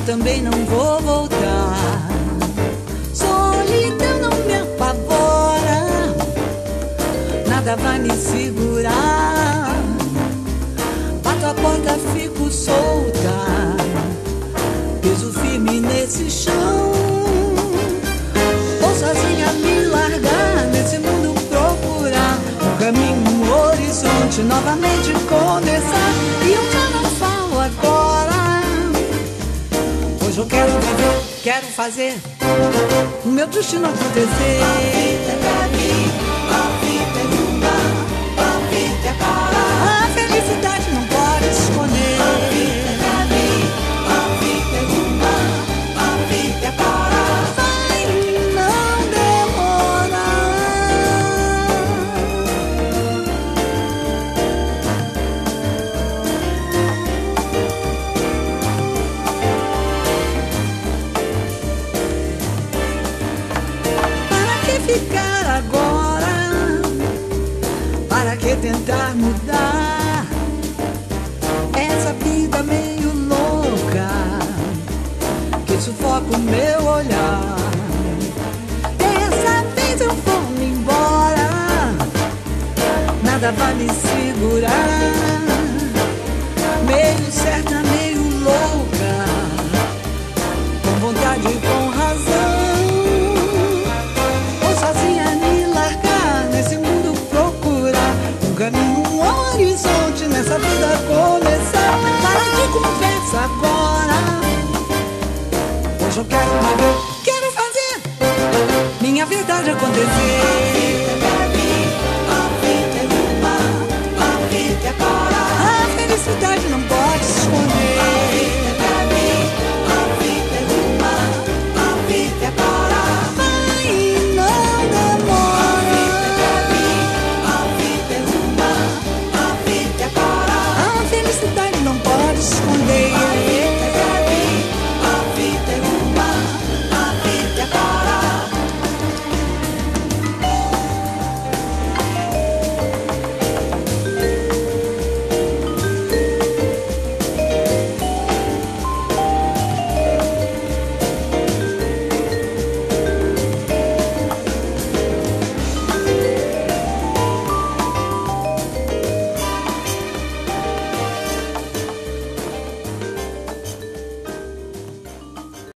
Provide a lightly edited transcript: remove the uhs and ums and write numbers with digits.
também não vou voltar. Solidão não me apavora, nada vai me segurar. Bato a porta, fico solta, piso firme nesse chão. Vou sozinha me largar, nesse mundo procurar um caminho, um horizonte, novamente começar. E eu já não falo agora, hoje eu quero viver, quero fazer o meu destino acontecer. A vida é pra mim, a vida é uma, a vida é para. A felicidade não pode esconder. A vida é pra mim, a vida é uma, a vida é para. Vai não ficar agora, para que tentar mudar essa vida meio louca que sufoca o meu olhar? Dessa vez eu vou me embora, nada vai me segurar. Meio certa, meio louca, com vontade e com razão. Um horizonte nessa vida começar. Para de conversa agora, hoje eu quero viver, quero fazer minha verdade acontecer. A vida é pra mim, a vida é uma, a vida é para. A felicidade não pode se esconder.